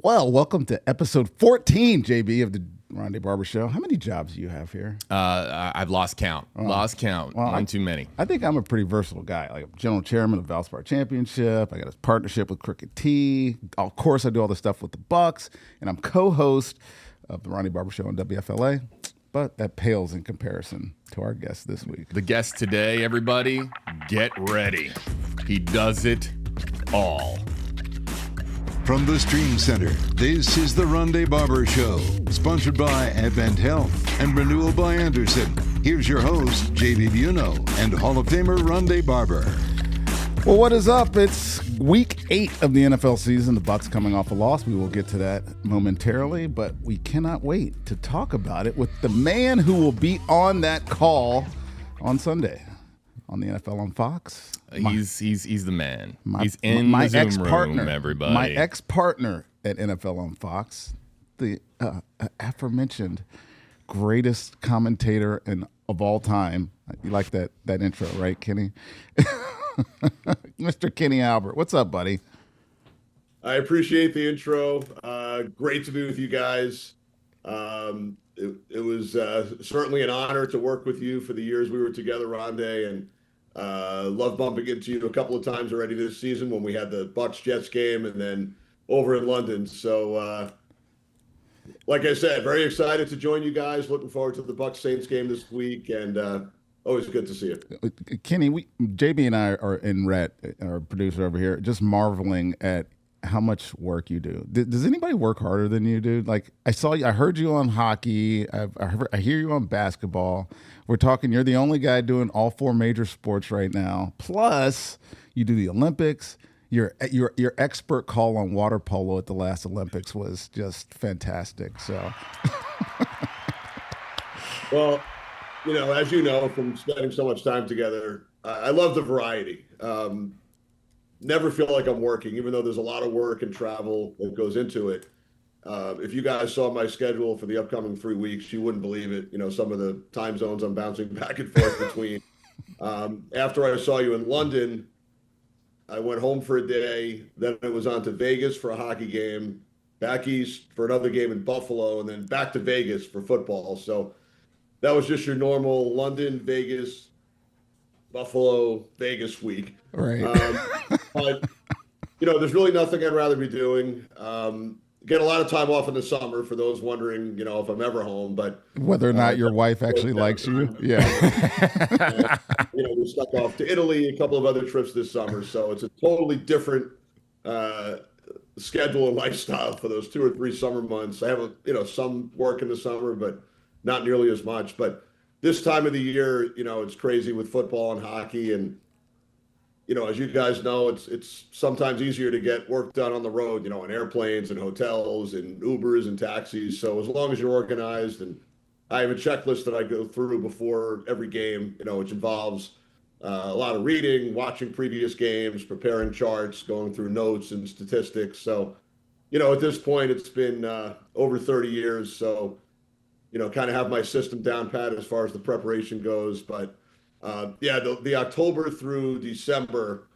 Well, welcome to episode 14, JB, of the Rondé Barber Show. How many jobs do you have here? I've lost count. Lost count. Well, One too many. I think I'm a pretty versatile guy. Like, I'm general chairman of Valspar Championship. I got a partnership with Crooked T. Of course, I do all the stuff with the Bucs, and I'm co-host of the Rondé Barber Show on WFLA. But that pales in comparison to our guest this week. The guest today, everybody, get ready. He does it all. From the Stream Center, this is the Rondé Barber Show, sponsored by Advent Health and Renewal by Andersen. Here's your host, JB Buno, and Hall of Famer Rondé Barber. Well, what is up? It's week 8 of the NFL season. The Bucs coming off a loss. We will get to that momentarily, but we cannot wait to talk about it with the man who will be on that call on Sunday on the NFL on Fox. He's the man. He's in the Zoom room, everybody. My ex-partner at NFL on Fox, the aforementioned greatest commentator of all time. You like that intro, right, Kenny? Mr. Kenny Albert. What's up, buddy? I appreciate the intro. Great to be with you guys. It was certainly an honor to work with you for the years we were together, Rondé, and love bumping into you a couple of times already this season when we had the Bucs-Jets game and then over in London. So, like I said, very excited to join you guys. Looking forward to the Bucs-Saints game this week, and always good to see you. Kenny, JB and I are in Rhett, our producer over here, just marveling at how much work you do. Does anybody work harder than you do? Like, I heard you on hockey. I hear you on basketball. We're talking, you're the only guy doing all 4 major sports right now. Plus, you do the Olympics. Your expert call on water polo at the last Olympics was just fantastic. So, well, you know, as you know from spending so much time together, I love the variety. Never feel like I'm working, even though there's a lot of work and travel that goes into it. If you guys saw my schedule for the upcoming 3 weeks, you wouldn't believe it. You know, some of the time zones I'm bouncing back and forth between. After I saw you in London, I went home for a day. Then it was on to Vegas for a hockey game, back east for another game in Buffalo, and then back to Vegas for football. So that was just your normal London, Vegas, Buffalo, Vegas week. Right. But, you know, there's really nothing I'd rather be doing. Get a lot of time off in the summer for those wondering, you know, if I'm ever home. But whether or not your wife actually likes you. Yeah. You know, we stuck off to Italy, a couple of other trips this summer. So it's a totally different schedule and lifestyle for those 2 or 3 summer months. I have, some work in the summer, but not nearly as much. But this time of the year, you know, it's crazy with football and hockey. And, you know, as you guys know, it's sometimes easier to get work done on the road, you know, in airplanes and hotels and Ubers and taxis. So as long as you're organized, and I have a checklist that I go through before every game, you know, which involves a lot of reading, watching previous games, preparing charts, going through notes and statistics. So, you know, at this point, it's been over 30 years. So, you know, kind of have my system down pat as far as the preparation goes. But the October through December,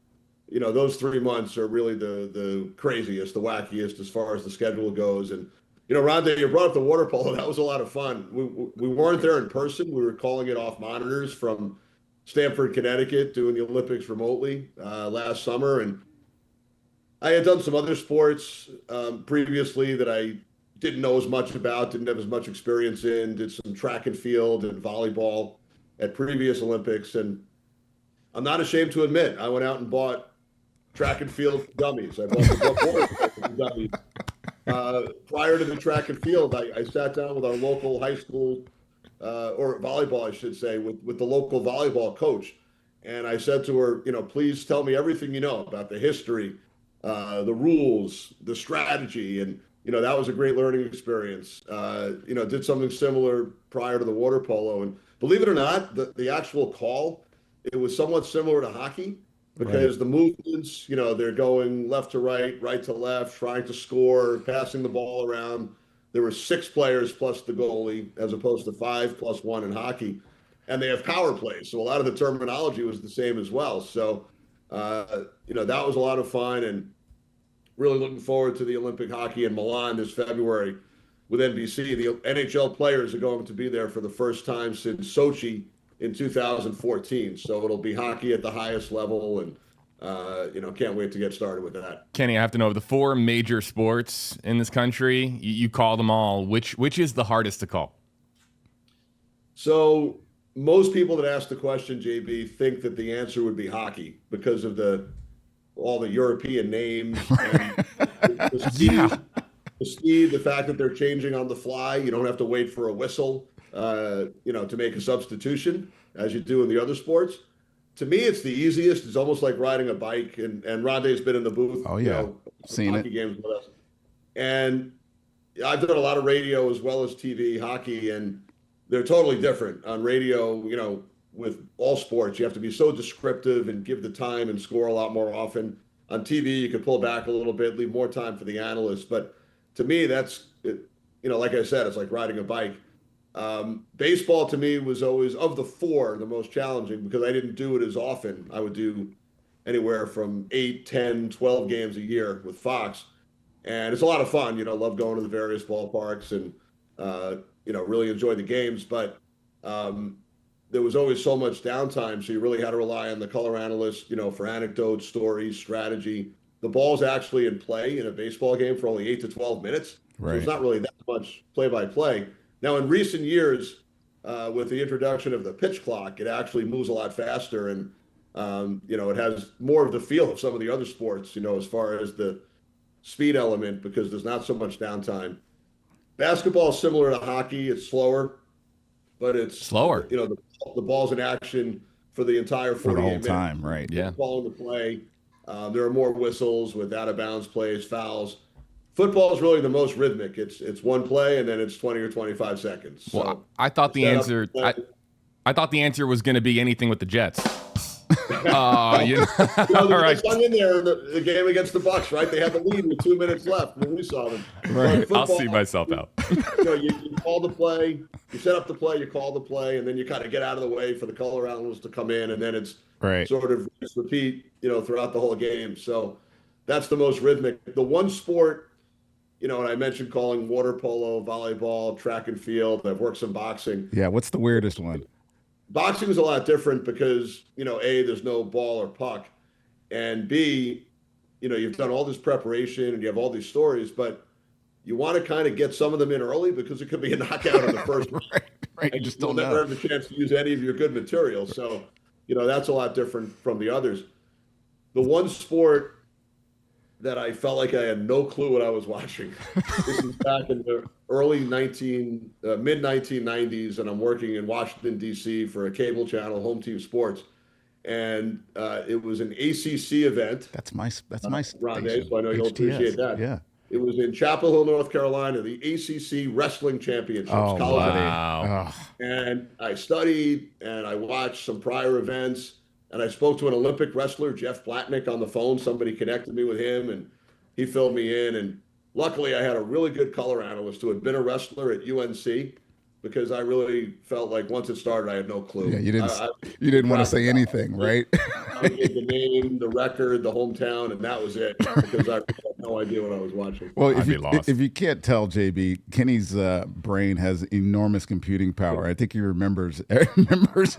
you know, those 3 months are really the craziest, the wackiest as far as the schedule goes. And, you know, Rondé, you brought up the water polo. That was a lot of fun. We weren't there in person. We were calling it off monitors from Stamford, Connecticut, doing the Olympics remotely last summer. And I had done some other sports previously that I didn't know as much about, didn't have as much experience in, did some track and field and volleyball at previous Olympics. And I'm not ashamed to admit, I went out and bought track and field dummies. I bought the book dummies. Prior to the track and field, I sat down with our local high school, or volleyball, I should say, with the local volleyball coach. And I said to her, you know, please tell me everything you know about the history, the rules, the strategy. And, you know, that was a great learning experience. You know, did something similar prior to the water polo. And believe it or not, the actual call, it was somewhat similar to hockey because the movements, you know, they're going left to right, right to left, trying to score, passing the ball around. There were 6 players plus the goalie as opposed to 5 plus 1 in hockey. And they have power plays. So a lot of the terminology was the same as well. So, you know, that was a lot of fun. And really looking forward to the Olympic hockey in Milan this February with NBC. The NHL players are going to be there for the first time since Sochi in 2014. So it'll be hockey at the highest level, and can't wait to get started with that. Kenny, I have to know, the 4 major sports in this country, you call them all. Which is the hardest to call? So most people that ask the question, JB, think that the answer would be hockey because of all the European names. And the speed, the fact that they're changing on the fly. You don't have to wait for a whistle, to make a substitution as you do in the other sports. To me, it's the easiest. It's almost like riding a bike. And Rondé's been in the booth. Oh, yeah. Seen hockey games with us. And I've done a lot of radio as well as TV hockey, and they're totally different. On radio, with all sports, you have to be so descriptive and give the time and score a lot more often. On TV, you can pull back a little bit, leave more time for the analysts. But to me, that's, like I said, it's like riding a bike. Baseball to me was always, of the 4, the most challenging because I didn't do it as often. I would do anywhere from 8, 10, 12 games a year with Fox. And it's a lot of fun, love going to the various ballparks and, really enjoy the games. But there was always so much downtime. So you really had to rely on the color analyst, for anecdotes, stories, strategy. The ball's actually in play in a baseball game for only 8 to 12 minutes. Right. So it's not really that much play-by-play. Now, in recent years, with the introduction of the pitch clock, it actually moves a lot faster, and it has more of the feel of some of the other sports, as far as the speed element, because there's not so much downtime. Basketball is similar to hockey; it's slower, but it's slower. The ball's in action for the entire 48 for the whole minutes. time, right? Yeah. Ball in the play. There are more whistles with out of bounds plays, fouls. Football is really the most rhythmic. It's one play and then it's 20 or 25 seconds. So well, I thought the answer. I thought the answer was going to be anything with the Jets. All right. Hung in there in the game against the Bucs, right? They had the lead with 2 minutes left when we saw them. Right. Football, I'll see myself out. You call the play, you set up the play, you call the play, and then you kind of get out of the way for the color analysts to come in, and then it's sort of repeat, throughout the whole game. So that's the most rhythmic. The one sport, and I mentioned calling water polo, volleyball, track and field. I've worked some boxing. Yeah, what's the weirdest one? Boxing is a lot different because, A, there's no ball or puck, and B, you've done all this preparation and you have all these stories, but you want to kind of get some of them in early because it could be a knockout in the first round. Right. You just don't never know. have the chance to use any of your good material. So, that's a lot different from the others. The one sport that I felt like I had no clue what I was watching. This is back in the mid 1990s, and I'm working in Washington, D.C. for a cable channel, Home Team Sports. And it was an ACC event. That's my Rondé, so I know you'll appreciate that. Yeah. It was in Chapel Hill, North Carolina, the ACC Wrestling Championships. Oh, wow. And I studied and I watched some prior events. And I spoke to an Olympic wrestler, Jeff Blatnick, on the phone. Somebody connected me with him, and he filled me in. And luckily, I had a really good color analyst who had been a wrestler at UNC, because I really felt like once it started, I had no clue. Yeah, you didn't want to say anything, right? I gave the name, the record, the hometown, and that was it, because I had no idea what I was watching. Well, if you can't tell, JB, Kenny's brain has enormous computing power. I think he remembers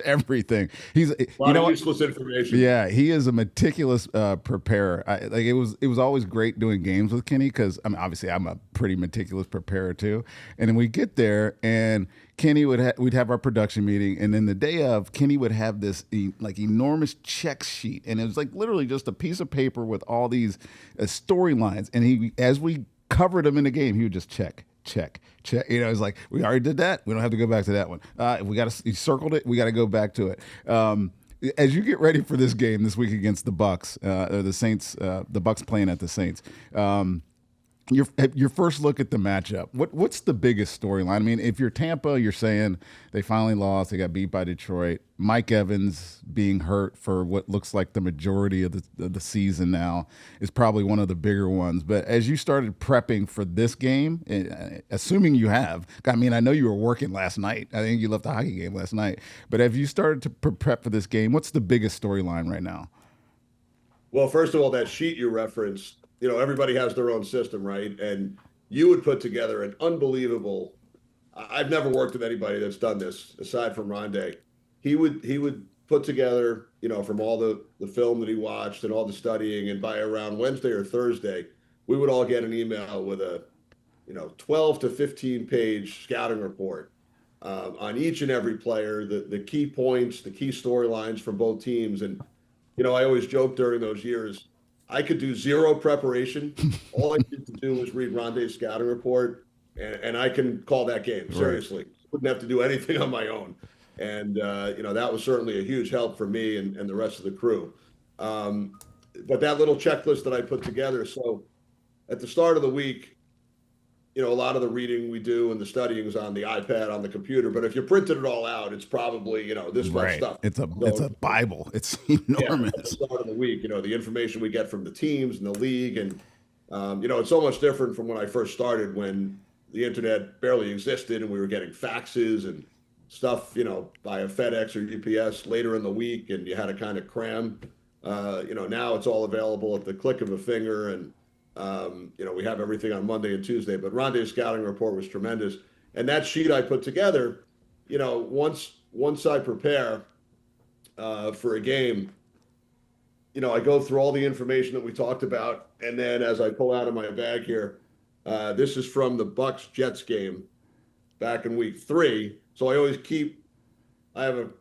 everything. He's a lot of useless information. Yeah, he is a meticulous preparer. It was always great doing games with Kenny because obviously I'm a pretty meticulous preparer too. And then we get there and Kenny we'd have our production meeting, and then the day of, Kenny would have this enormous check sheet, and it was like literally just a piece of paper with all these storylines. And as we covered them in the game, he would just check. It's like, we already did that. We don't have to go back to that one. You circled it. We got to go back to it. As you get ready for this game this week against the Bucs, or the Saints, the Bucs playing at the Saints. Your first look at the matchup, what's the biggest storyline? I mean, if you're Tampa, you're saying they finally lost, they got beat by Detroit. Mike Evans being hurt for what looks like the majority of the season now is probably one of the bigger ones. But as you started prepping for this game, assuming you have, I know you were working last night. I think you left the hockey game last night. But have you started to prep for this game? What's the biggest storyline right now? Well, first of all, that sheet you referenced, everybody has their own system, right? And you would put together an unbelievable. I've never worked with anybody that's done this aside from Rondé. He would put together, from all the film that he watched and all the studying, and by around Wednesday or Thursday, we would all get an email with a 12 to 15 page scouting report on each and every player, the key points, the key storylines from both teams. And I always joke during those years, I could do zero preparation. All I needed to do was read Rondé's scouting report, and I can call that game, seriously. Right. Wouldn't have to do anything on my own. And, that was certainly a huge help for me and the rest of the crew. But that little checklist that I put together, so at the start of the week, a lot of the reading we do and the studying is on the iPad, on the computer. But if you printed it all out, it's probably, this much stuff. It's a Bible. It's enormous. At the start of the week, the information we get from the teams and the league. And, it's so much different from when I first started, when the internet barely existed and we were getting faxes and stuff, via FedEx or UPS later in the week, and you had to kind of cram. Now it's all available at the click of a finger, and we have everything on Monday and Tuesday. But Rondé's scouting report was tremendous, and that sheet I put together, once I prepare for a game, I go through all the information that we talked about, and then as I pull out of my bag here, this is from the Bucs Jets game back in week 3. So I always I'm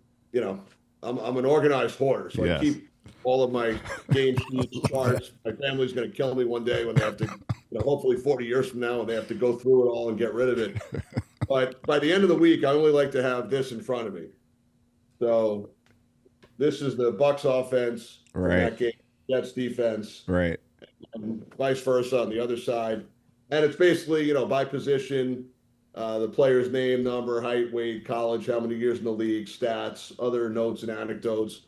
an organized hoarder. So yes. I keep all of my game sheets, charts. My family's going to kill me one day when they have to, hopefully 40 years from now, when they have to go through it all and get rid of it. But by the end of the week, I only like to have this in front of me. So this is the Bucs offense, right? That game, Jets defense, right? And vice versa on the other side. And it's basically, by position, the player's name, number, height, weight, college, how many years in the league, stats, other notes and anecdotes.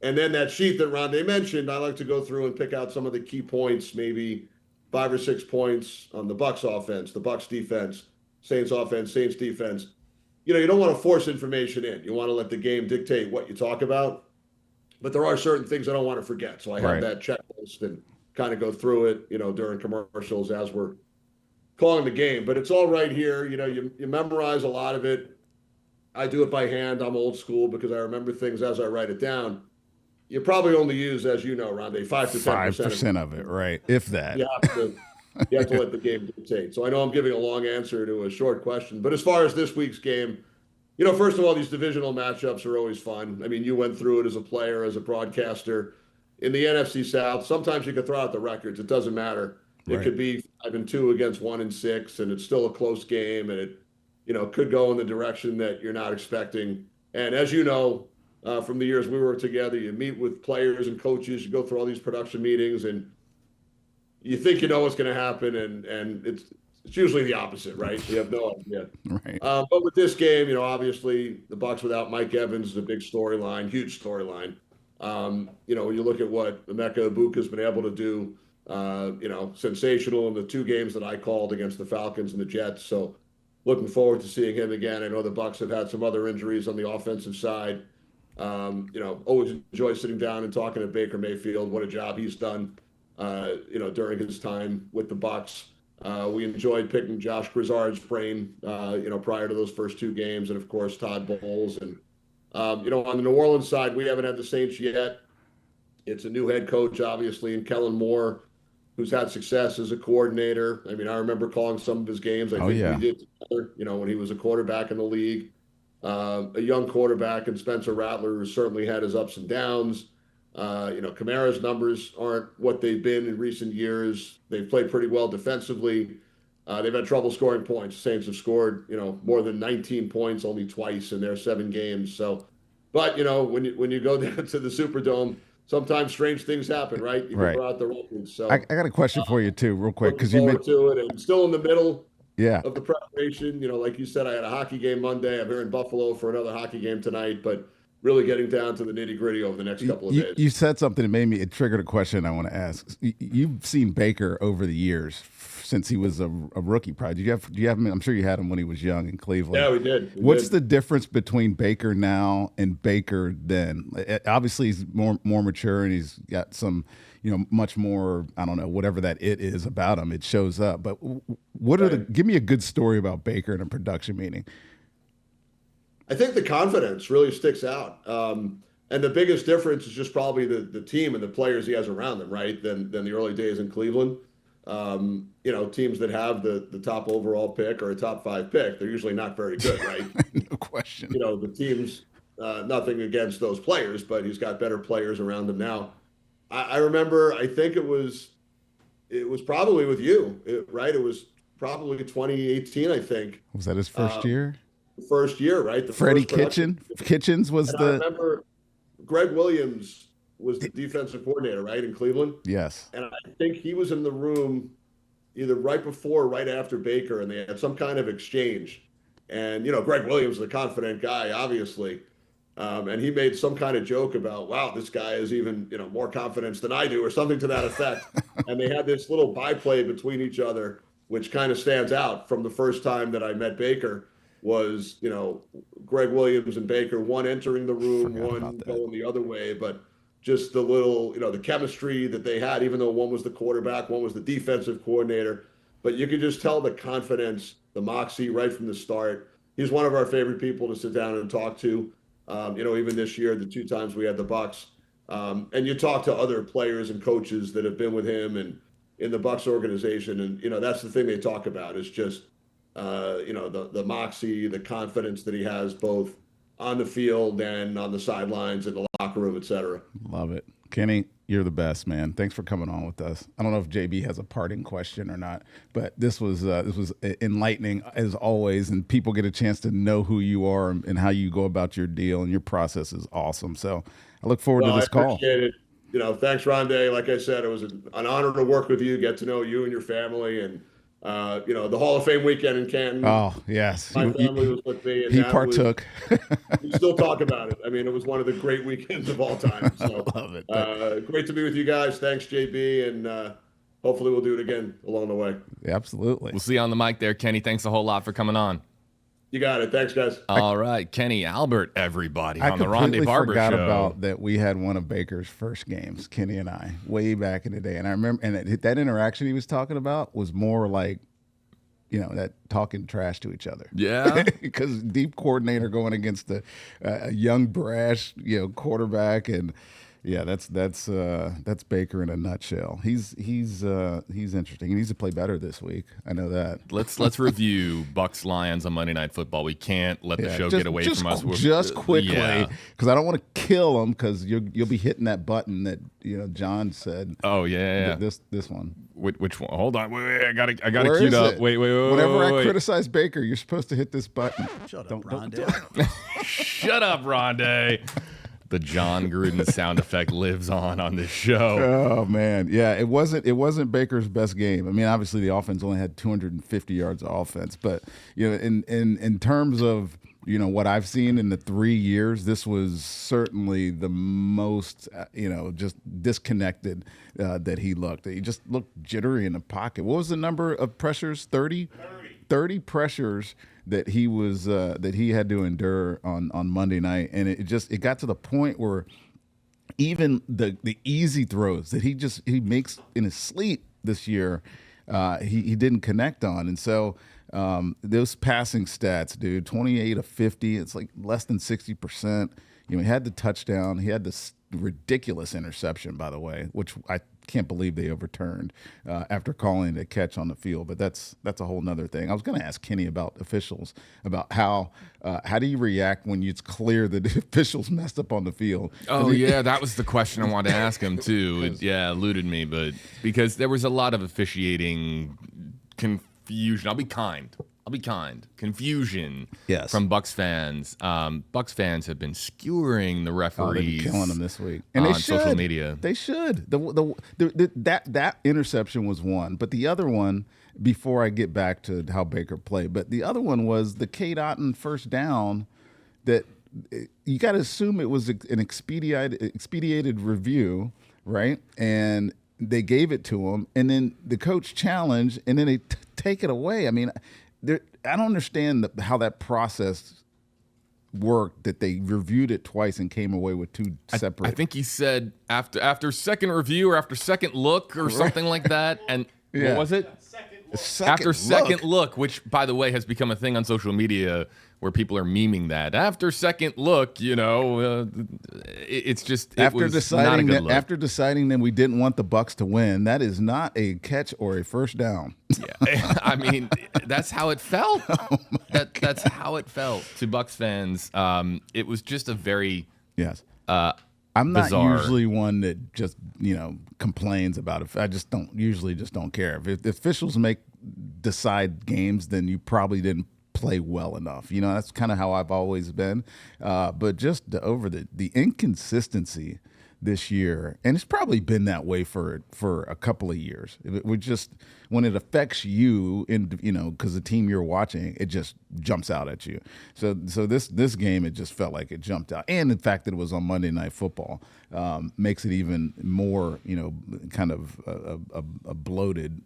And then that sheet that Rondé mentioned, I like to go through and pick out some of the key points, maybe 5 or 6 points on the Bucs offense, the Bucs defense, Saints offense, Saints defense. You don't want to force information in. You want to let the game dictate what you talk about. But there are certain things I don't want to forget. So I have that checklist and kind of go through it, during commercials as we're calling the game. But it's all right here. You memorize a lot of it. I do it by hand. I'm old school because I remember things as I write it down. You probably only use, as you know, Rondé, 5 to 10% of it, right? If that. You have to let the game dictate. So I know I'm giving a long answer to a short question. But as far as this week's game, first of all, these divisional matchups are always fun. I mean, you went through it as a player, as a broadcaster. In the NFC South, sometimes you could throw out the records. It doesn't matter. It could be 5-2 against 1-6, and it's still a close game, and it could go in the direction that you're not expecting. And as you know, from the years we were together, you meet with players and coaches, you go through all these production meetings, and you think you know what's going to happen, and it's usually the opposite, right? You have no idea. Right. But with this game, obviously the Bucs without Mike Evans is a big storyline, huge storyline. When you look at what Emeka Egbuka has been able to do, sensational in the 2 games that I called against the Falcons and the Jets. So looking forward to seeing him again. I know the Bucs have had some other injuries on the offensive side. Always enjoy sitting down and talking to Baker Mayfield. What a job he's done, during his time with the Bucs. We enjoyed picking Josh Grizzard's brain, prior to those first 2 games, and of course Todd Bowles. And on the New Orleans side, we haven't had the Saints yet. It's a new head coach, obviously, and Kellen Moore, who's had success as a coordinator. I mean, I remember calling some of his games. I think we did together, when he was a quarterback in the league. A young quarterback, and Spencer Rattler, who certainly had his ups and downs. Kamara's numbers aren't what they've been in recent years. They've played pretty well defensively. They've had trouble scoring points. The Saints have scored, more than 19 points only twice in their 7 games. So, but when you go down to the Superdome, sometimes strange things happen, right? You can throw out the records. So I got a question for you too, real quick, because you to it, and still in the middle yeah. of the preparation. You know, like you said, I had a hockey game Monday. I'm here in Buffalo for another hockey game tonight, but really getting down to the nitty gritty over the next couple of days. You said something that made me, it triggered a question I want to ask. You've seen Baker over the years since he was a rookie. Probably. Do you have him? I'm sure you had him when he was young in Cleveland. Yeah, we did. What's the difference between Baker now and Baker then? Obviously, he's more mature and he's got some, much more, I don't know, whatever that it is about him, it shows up. But what are give me a good story about Baker in a production meeting. I think the confidence really sticks out. And the biggest difference is just probably the team and the players he has around them, right? Than the early days in Cleveland. Teams that have the top overall pick or a top 5 pick, they're usually not very good, right? No question. The teams, nothing against those players, but he's got better players around him now. I remember, I think it was probably with you, right? It was probably 2018, I think. Was that his first year? First year, right? Freddie Kitchens was and I remember Greg Williams was the defensive coordinator, right, in Cleveland? Yes. And I think he was in the room either right before or right after Baker, and they had some kind of exchange. And, Greg Williams is a confident guy, obviously. And he made some kind of joke about, wow, this guy has even, more confidence than I do, or something to that effect. And they had this little byplay between each other, which kind of stands out from the first time that I met Baker. Was, Greg Williams and Baker, one entering the room, one going the other way, but just the little, the chemistry that they had, even though one was the quarterback, one was the defensive coordinator, but you could just tell the confidence, the moxie right from the start. He's one of our favorite people to sit down and talk to. Even this year, the 2 times we had the Bucs, and you talk to other players and coaches that have been with him and in the Bucs organization, and that's the thing they talk about is just the moxie, the confidence that he has both on the field and on the sidelines, in the locker room, et cetera. Love it. Kenny, you're the best, man. Thanks for coming on with us. I don't know if JB has a parting question or not, but this was enlightening as always, and people get a chance to know who you are and how you go about your deal, and your process is awesome. So I look forward to this call. I appreciate it. Thanks, Rondé. Like I said, it was an honor to work with you, get to know you and your family, and the Hall of Fame weekend in Canton. Oh, yes. My family was with me. And he partook. We still talk about it. I mean, it was one of the great weekends of all time. So, I love it. Great to be with you guys. Thanks, JB. And hopefully we'll do it again along the way. Absolutely. We'll see you on the mic there, Kenny. Thanks a whole lot for coming on. You got it. Thanks, guys. All right. Kenny Albert, everybody, I on the Rondé Barber Show. I forgot about that. We had one of Baker's first games, Kenny and I, way back in the day. And I remember, and that interaction he was talking about was more like, that talking trash to each other. Yeah. Because deep coordinator going against a young, brash, quarterback. And yeah, that's Baker in a nutshell. He's interesting. He needs to play better this week. I know that. Let's review Bucs Lions on Monday Night Football. We can't let the show get away from us. Just quickly, because I don't want to kill him, because you'll be hitting that button that John said. Oh yeah. This one. Which one? Hold on. Wait, I got it queued up. Wait. Whenever I criticize Baker, you're supposed to hit this button. Shut up, Rondé. Shut up, Rondé. The John Gruden sound effect lives on this show. Oh man, yeah, it wasn't Baker's best game. I mean, obviously the offense only had 250 yards of offense, but in terms of what I've seen in the 3 years, this was certainly the most just disconnected that he looked. He just looked jittery in the pocket. What was the number of pressures? 30 pressures that he had to endure on Monday night, and it got to the point where even the easy throws that he makes in his sleep this year, he didn't connect on. And so those passing stats, dude, 28 of 50, it's like less than 60%. He had the touchdown. He had this ridiculous interception, by the way, which I can't believe they overturned after calling it a catch on the field. But that's a whole nother thing. I was going to ask Kenny about officials, about how do you react when it's clear that the officials messed up on the field? Oh, yeah, that was the question I wanted to ask him, too. It eluded me, but because there was a lot of officiating confusion. I'll be kind. Confusion from Bucs fans. Bucs fans have been skewering the referees. They've been killing them this week. And on social media. They should. That interception was one. But the other one, before I get back to how Baker played, but the other one was the Cade Otton first down that you got to assume it was an expedited review, right? And they gave it to him, and then the coach challenged, and then they take it away. I mean, I don't understand how that process work that they reviewed it twice and came away with two separate. I think he said after second review or after second look or something like that. And what was it? After second look, which, by the way, has become a thing on social media where people are memeing that. After second look, it's just after deciding that we didn't want the Bucs to win. That is not a catch or a first down. Yeah, I mean, that's how it felt. That's how it felt to Bucs fans. It was just a very I'm not bizarre. usually one that just complains about it. I just don't care. If the officials decide games, then you probably didn't play well enough. That's kind of how I've always been. But just the inconsistency this year, and it's probably been that way for a couple of years. We just, when it affects you, because the team you're watching, it just jumps out at you. So this game, it just felt like it jumped out, and the fact that it was on Monday Night Football makes it even more, kind of a bloated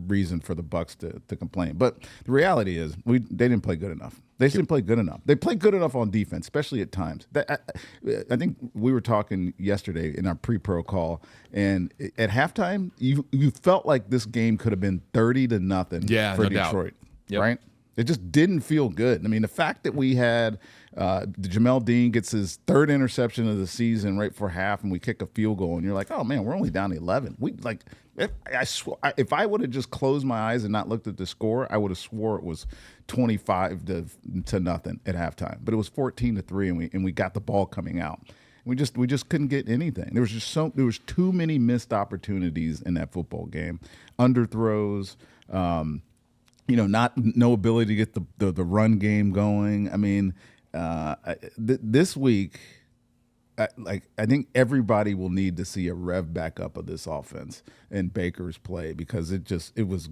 reason for the Bucs to complain. But the reality is, they didn't play good enough. They didn't play good enough. They played good enough on defense, especially at times. I think we were talking yesterday in our pre-pro call, and at halftime, you felt like this game could have been 30-0 for Detroit, right? It just didn't feel good. I mean, the fact that we had Jamel Dean gets his third interception of the season right for half, and we kick a field goal, and you're like, oh man, we're only down 11. If I would have just closed my eyes and not looked at the score, I would have swore it was 25 to nothing at halftime. But it was 14-3, and we got the ball coming out. We just couldn't get anything. There was too many missed opportunities in that football game, underthrows. No ability to get the run game going. I mean, this week, I think everybody will need to see a rev back up of this offense and Baker's play, because it was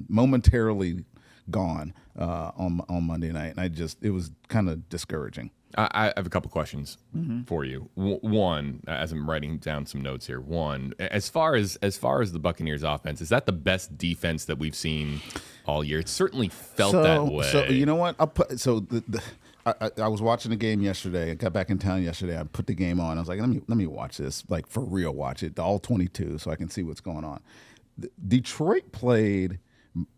momentarily gone on Monday night, and it was kind of discouraging. I have a couple questions for you. One, as I'm writing down some notes here. One, as far as the Buccaneers offense, is that the best defense that we've seen all year? It certainly felt that way. So you know what? I was watching the game yesterday. I got back in town yesterday. I put the game on. I was like, let me watch this, like for real, watch it, all 22, so I can see what's going on. Detroit played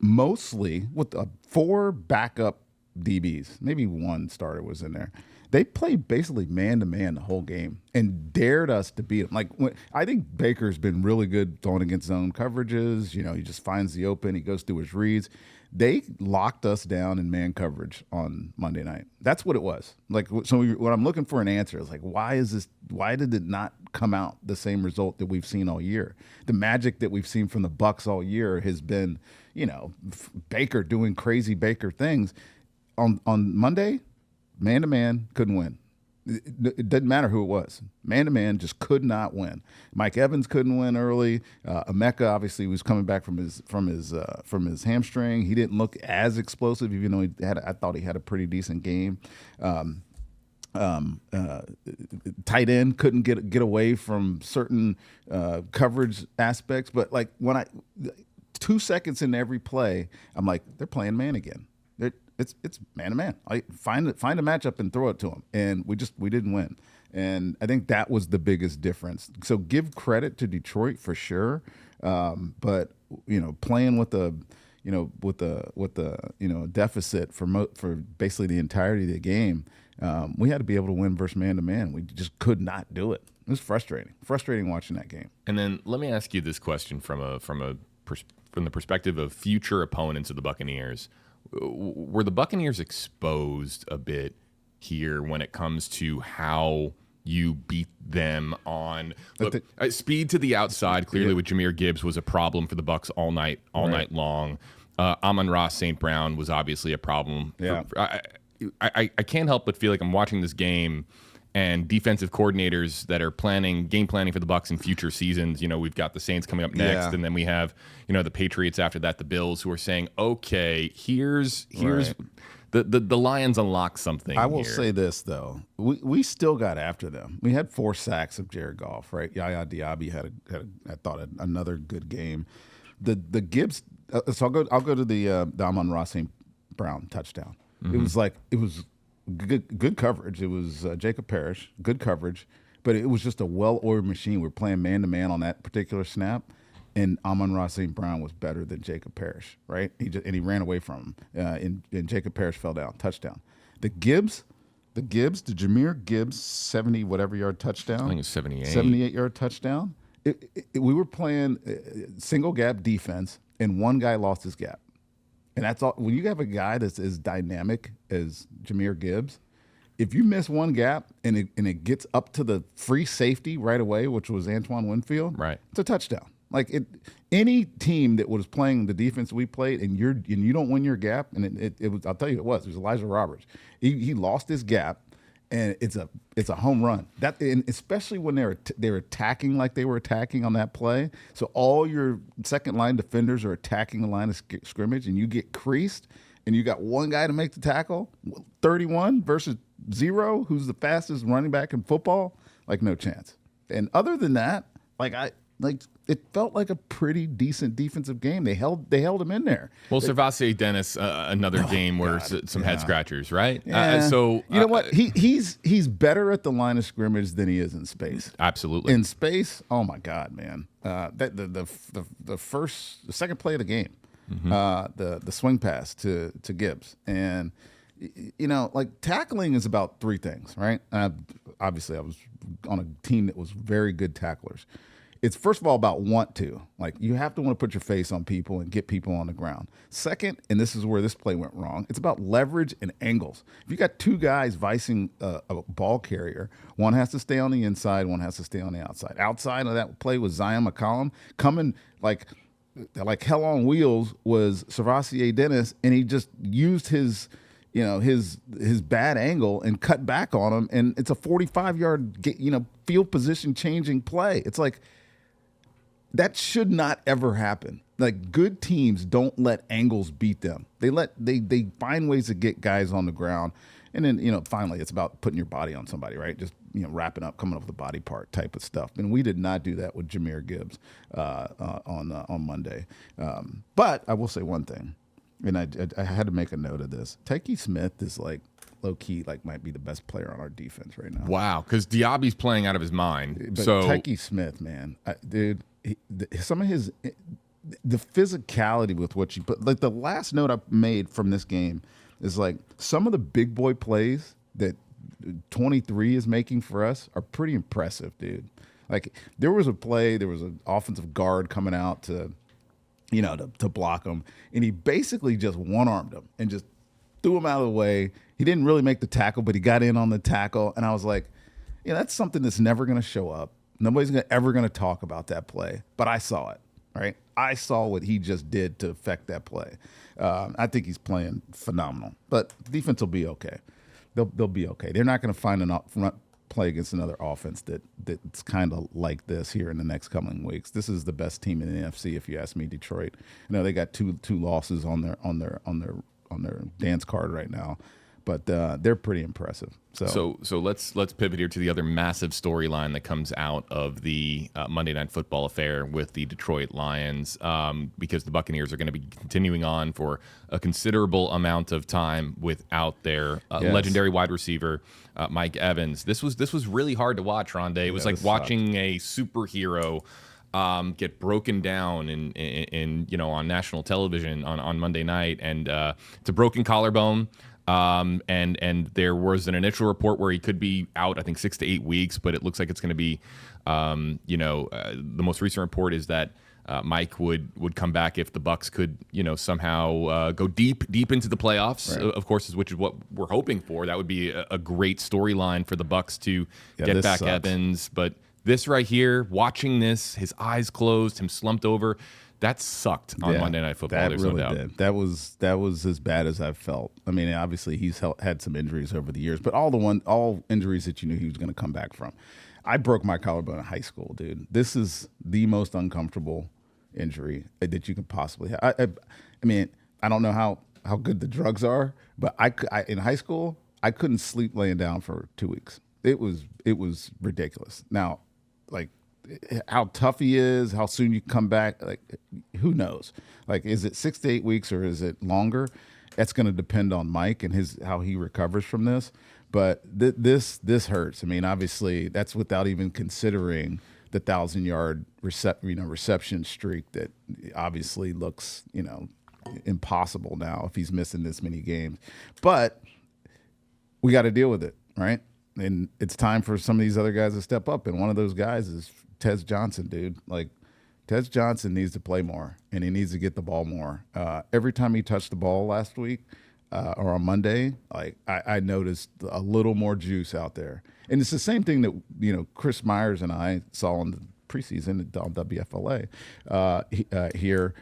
mostly with 4 backup DBs. Maybe one starter was in there. They played basically man-to-man the whole game and dared us to beat them. I think Baker's been really good throwing against zone coverages. He just finds the open. He goes through his reads. They locked us down in man coverage on Monday night. That's what it was. When I'm looking for an answer, it's like, why did it not come out the same result that we've seen all year? The magic that we've seen from the Bucs all year has been, Baker doing crazy Baker things. On Monday, man-to-man, couldn't win. It didn't matter who it was. Man-to-man just could not win. Mike Evans couldn't win early. Emeka obviously was coming back from his hamstring. He didn't look as explosive, even though I thought he had a pretty decent game. Tight end couldn't get away from certain coverage aspects. But when 2 seconds into every play, I'm like, they're playing man again. It's man to man. Find a matchup and throw it to them, and we didn't win. And I think that was the biggest difference. So give credit to Detroit for sure, but playing with a deficit for basically the entirety of the game, we had to be able to win versus man to man. We just could not do it. It was frustrating watching that game. And then let me ask you this question from the perspective of future opponents of the Buccaneers. Were the Buccaneers exposed a bit here when it comes to how you beat them on speed to the outside? Clearly, with Jahmyr Gibbs was a problem for the Bucs all night long. Amon-Ra St. Brown was obviously a problem. Yeah. I can't help but feel like I'm watching this game, and defensive coordinators that are game planning for the Bucs in future seasons. We've got the Saints coming up next, and then we have the Patriots after that, the Bills, who are saying, okay, here's right. the Lions unlock something. I will say this though, we still got after them. We had 4 sacks of Jared Goff, right? Yaya Diaby had I thought another good game. The Gibbs. So I'll go to the Amon-Ra St. Brown touchdown. Mm-hmm. It was good coverage. It was Jacob Parrish, good coverage, but it was just a well-oiled machine. We were playing man-to-man on that particular snap, and Amon-Ra St. Brown was better than Jacob Parrish, right? He ran away from him, and Jacob Parrish fell down, touchdown. The Jahmyr Gibbs 70-whatever-yard touchdown. I think it's 78. 78-yard touchdown. We were playing single gap defense, and one guy lost his gap. And that's all. When you have a guy that's as dynamic as Jahmyr Gibbs, if you miss one gap and it gets up to the free safety right away, which was Antoine Winfield, right, it's a touchdown. Like any team that was playing the defense we played, and you don't win your gap, and it was, I'll tell you, it was Elijah Roberts. He lost his gap, and it's a home run. That, and especially when they're attacking like they were attacking on that play. So all your second line defenders are attacking the line of scrimmage, and you get creased, and you got one guy to make the tackle, 31 versus 0, who's the fastest running back in football. Like, no chance. And other than that, it felt like a pretty decent defensive game. They held him in there. Well, Servassier Dennis, another game where some head scratchers, right? Yeah. So you know what? He's better at the line of scrimmage than he is in space. Absolutely. In space, oh my God, man! The second play of the game, the swing pass to Gibbs, and tackling is about three things, right? Obviously, I was on a team that was very good tacklers. It's first of all about want to. Like, you have to want to put your face on people and get people on the ground. Second, and this is where this play went wrong, it's about leverage and angles. If you got two guys vicing a ball carrier, one has to stay on the inside, one has to stay on the outside. Outside of that play was Zion McCollum coming like hell on wheels was Servassier Dennis, and he just used his bad angle and cut back on him, and it's a 45-yard field position changing play. It's like, that should not ever happen. Like, good teams don't let angles beat them. They find ways to get guys on the ground, and then finally it's about putting your body on somebody, right? Just wrapping up, coming up with a body part type of stuff. And we did not do that with Jahmyr Gibbs on Monday. But I will say one thing, and I had to make a note of this. Tyke Smith is low key might be the best player on our defense right now. Wow, because Diaby's playing out of his mind. But so Tyke Smith, man, dude. Some of the physicality with what you put, like the last note I made from this game is some of the big boy plays that 23 is making for us are pretty impressive, dude. Like, there was an offensive guard coming out to block him, and he basically just one-armed him and just threw him out of the way. He didn't really make the tackle, but he got in on the tackle, and I was like, that's something that's never going to show up. Nobody's ever going to talk about that play, but I saw it, right? I saw what he just did to affect that play. I think he's playing phenomenal, but defense will be okay. They'll be okay. They're not going to find an front play against another offense that's kind of like this here in the next coming weeks. This is the best team in the NFC, if you ask me, Detroit. They got two losses on their dance card right now, but they're pretty impressive. So let's pivot here to the other massive storyline that comes out of the Monday Night Football affair with the Detroit Lions, because the Buccaneers are going to be continuing on for a considerable amount of time without their legendary wide receiver, Mike Evans. This was really hard to watch, Rondé. It was like watching a superhero get broken down in on national television on Monday night, and it's a broken collarbone. And there was an initial report where he could be out, I think 6 to 8 weeks, but it looks like it's going to be, the most recent report is that Mike would come back if the Bucs could, somehow go deep into the playoffs. Right. Of course, which is what we're hoping for. That would be a great storyline for the Bucs to get back sucks. Evans. But this right here, watching this, his eyes closed, him slumped over. That sucked on Monday Night Football. That There's really no doubt. did. That was as bad as I've felt. I mean, obviously he's had some injuries over the years, but all injuries that you knew he was going to come back from. I broke my collarbone in high school, dude. This is the most uncomfortable injury that you could possibly have. I mean, I don't know how good the drugs are, but I in high school I couldn't sleep laying down for 2 weeks. It was ridiculous. Now, how tough he is, how soon you come back, who knows? Is it 6 to 8 weeks or is it longer? that's going to depend on Mike and how he recovers from this. But this hurts. I mean, obviously, that's without even considering the 1,000-yard reception streak that obviously looks, impossible now if he's missing this many games. But we got to deal with it, right? And it's time for some of these other guys to step up. And one of those guys is Tez Johnson, dude. Like, Tez Johnson needs to play more, and he needs to get the ball more. Every time he touched the ball last week or on Monday, like I noticed a little more juice out there. And it's the same thing that Chris Myers and I saw in the preseason on WFLA here.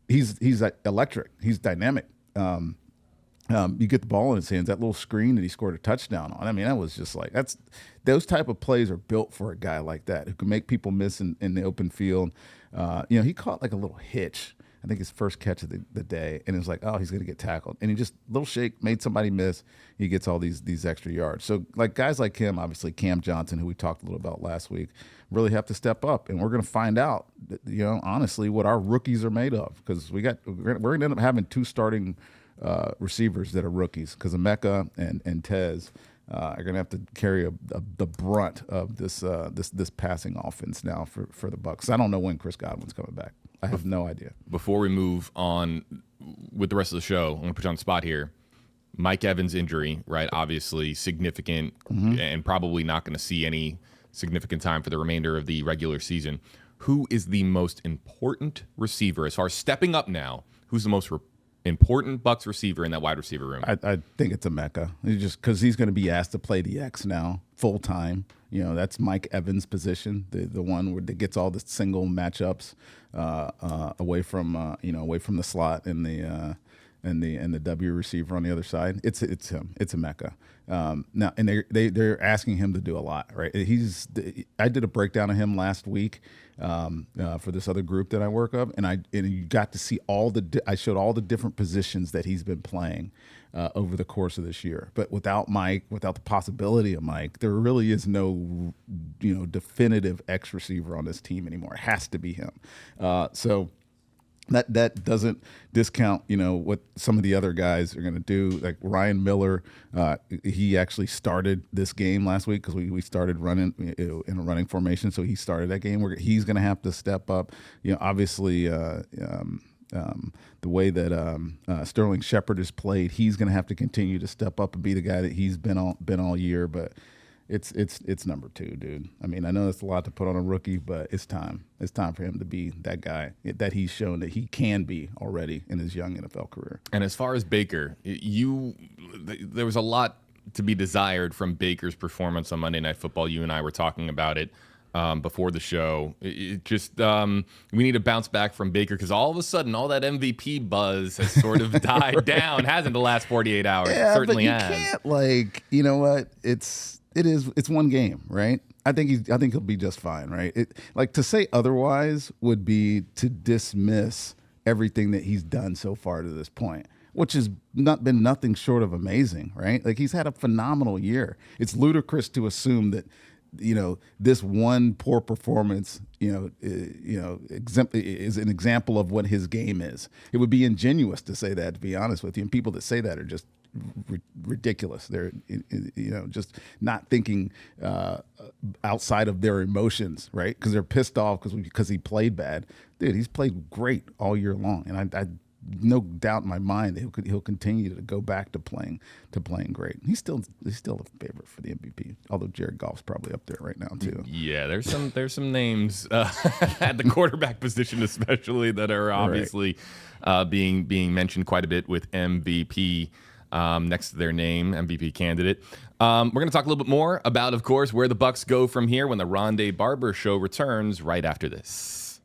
He's electric. He's dynamic. You get the ball in his hands, that little screen that he scored a touchdown on. I mean, that was just like, those type of plays are built for a guy like that who can make people miss in the open field. He caught like a little hitch, I think his first catch of the day, and it was like, oh, he's going to get tackled. And he just, little shake, made somebody miss. He gets all these extra yards. So like guys like him, obviously Cam Johnson, who we talked a little about last week, really have to step up. And we're going to find out, honestly, what our rookies are made of, because we're going to end up having two starting receivers that are rookies, because Emeka and Tez are going to have to carry the brunt of this passing offense now for the Bucs. I don't know when Chris Godwin's coming back. I have no idea. Before we move on with the rest of the show, I'm going to put you on the spot here. Mike Evans' injury, right? Obviously significant, and probably not going to see any significant time for the remainder of the regular season. Who is the most important receiver as far as stepping up now? Who's the most important Bucs receiver in that wide receiver room? I think it's Emeka. Just because he's going to be asked to play the X now full time. That's Mike Evans' position, the one that gets all the single matchups away from the slot and the W receiver on the other side. It's him. It's Emeka. Now, and they're asking him to do a lot, right? I did a breakdown of him last week for this other group that I work of, and you got to see I showed all the different positions that he's been playing over the course of this year. But without Mike, without the possibility of Mike, there really is no definitive X receiver on this team anymore. It has to be him. So that doesn't discount what some of the other guys are going to do. Like Ryan Miller, he actually started this game last week because we started running in a running formation, so he started that game. He's going to have to step up. Obviously, the way that Sterling Shepard has played, he's going to have to continue to step up and be the guy that he's been all year. But it's number two, dude. I mean, I know it's a lot to put on a rookie, but it's time. It's time for him to be that guy that he's shown that he can be already in his young NFL career. And as far as Baker, there was a lot to be desired from Baker's performance on Monday Night Football. You and I were talking about it before the show. We need to bounce back from Baker, because all of a sudden all that MVP buzz has sort of died down, hasn't the last 48 hours? Yeah, it certainly but you can't, it's one game, right? I think he'll be just fine, right? To say otherwise would be to dismiss everything that he's done so far to this point, which has not been nothing short of amazing, right? Like, he's had a phenomenal year. It's ludicrous to assume that this one poor performance, is an example of what his game is. It would be ingenuous to say that, to be honest with you. And people that say that are just ridiculous. They're, just not thinking outside of their emotions, right? Because they're pissed off because he played bad. Dude, he's played great all year long, and I no doubt in my mind that he'll continue to go back to playing great. He's still a favorite for the MVP, although Jared Goff's probably up there right now too. Yeah, there's some names at the quarterback position especially that are obviously being mentioned quite a bit with MVP next to their name, MVP candidate. We're going to talk a little bit more about, of course, where the Bucs go from here when the Rondé Barber Show returns right after this.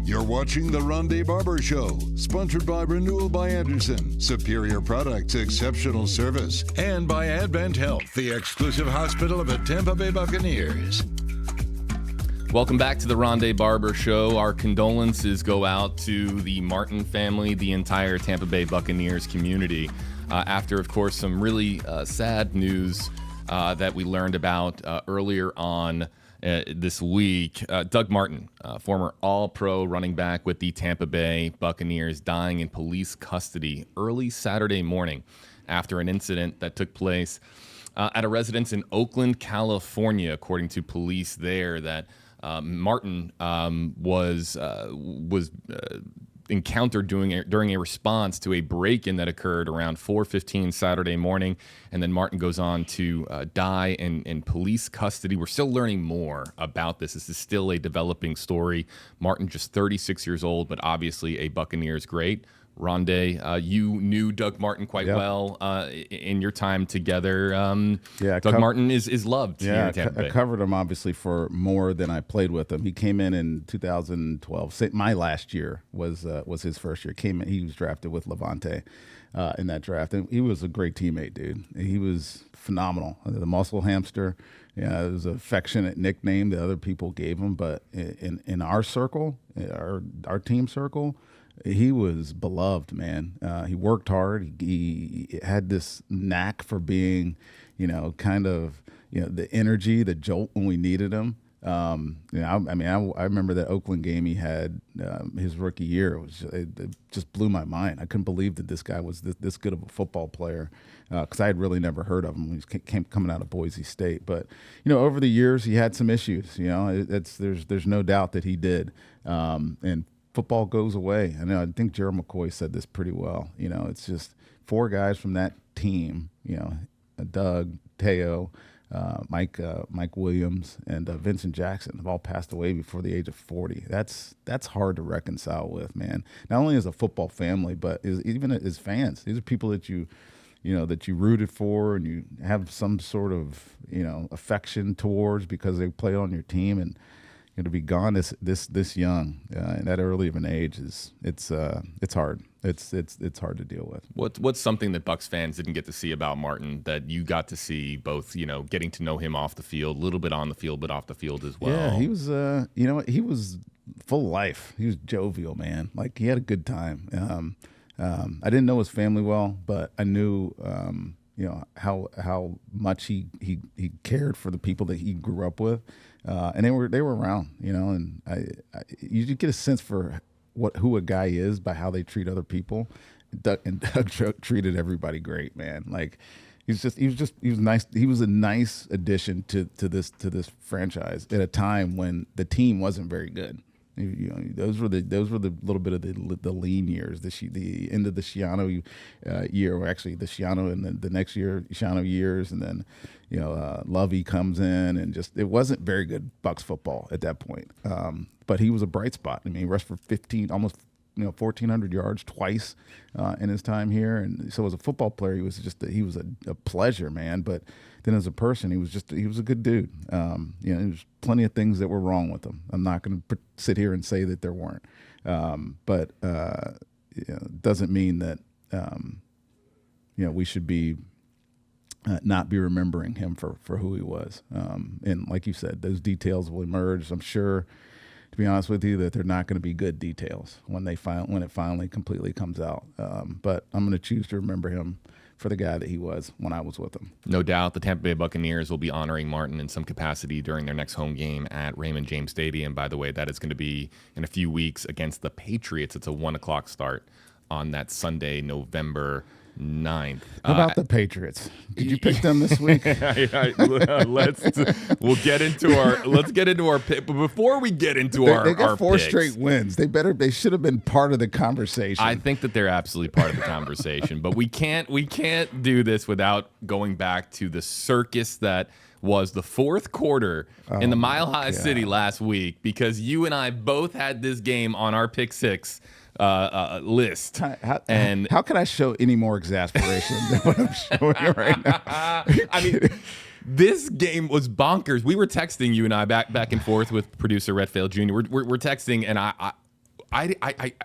You're watching the Rondé Barber Show, sponsored by Renewal by Andersen, superior products, exceptional service, and by Advent Health, the exclusive hospital of the Tampa Bay Buccaneers. Welcome back to the Rondé Barber Show. Our condolences go out to the Martin family, the entire Tampa Bay Buccaneers community, after, of course, some really sad news that we learned about earlier on this week. Doug Martin, former All-Pro running back with the Tampa Bay Buccaneers, dying in police custody early Saturday morning after an incident that took place at a residence in Oakland, California, according to police there. That Martin was encountered during a response to a break-in that occurred around 4:15 Saturday morning, and then Martin goes on to die in police custody. We're still learning more about this. This is still a developing story. Martin, just 36 years old, but obviously a Buccaneers great. Rondé, you knew Doug Martin quite well in your time together. Doug Martin is loved here in Tampa Bay. I covered him obviously for more than I played with him. He came in 2012. My last year was his first year. He was drafted with Levante in that draft, and he was a great teammate, dude. He was phenomenal. The muscle hamster. Yeah, it was an affectionate nickname that other people gave him, but in our circle, our team circle, he was beloved, man. He worked hard. He had this knack for being, the energy, the jolt when we needed him. I remember that Oakland game he had his rookie year. It just blew my mind. I couldn't believe that this guy was this good of a football player, because I had really never heard of him when he coming out of Boise State. But over the years he had some issues. There's no doubt that he did, and football goes away. I think Gerald McCoy said this pretty well. It's just four guys from that team, Doug, Teo, Mike Williams, and Vincent Jackson have all passed away before the age of 40. That's hard to reconcile with, man. Not only as a football family, but even as fans. These are people that you rooted for and you have some sort of, affection towards because they played on your team, and to be gone this young and that early of an age it's hard. It's hard to deal with. What's something that Bucs fans didn't get to see about Martin that you got to see, both getting to know him off the field, a little bit on the field, but off the field as well? Yeah, he was he was full of life. He was jovial, man. Like, he had a good time. I didn't know his family well, but I knew how much he cared for the people that he grew up with. And they were around, and you get a sense for who a guy is by how they treat other people. Doug treated everybody great, man. Like, he was nice. He was a nice addition to this franchise at a time when the team wasn't very good. Those were the little bit of the lean years, the end of the Schiano year, or actually the Schiano and then the next year Schiano years, and then Lovey comes in, and just it wasn't very good Bucs football at that point. But he was a bright spot. I mean, he rushed for 1,400 yards twice in his time here, and so as a football player, he was a pleasure, man. But then as a person, he was a good dude. There's plenty of things that were wrong with him. I'm not going to sit here and say that there weren't, but doesn't mean that we should be not be remembering him for who he was. And like you said, those details will emerge, I'm sure, to be honest with you, that they're not going to be good details when it finally completely comes out. But I'm going to choose to remember him for the guy that he was when I was with him. No doubt the Tampa Bay Buccaneers will be honoring Martin in some capacity during their next home game at Raymond James Stadium. By the way, that is going to be in a few weeks against the Patriots. It's a 1:00 start on that Sunday, November 9th. How about the Patriots? Did you pick them this week? Let's get into our pick. But before we get into they got four picks, straight wins. They should have been part of the conversation. I think that they're absolutely part of the conversation. But we can't do this without going back to the circus that was the fourth quarter in the Mile High City last week, because you and I both had this game on our pick six list. How can I show any more exasperation than what I'm showing you right now? I mean, this game was bonkers. We were texting, you and I, back and forth with producer Rhett Fail Jr. We're texting, and I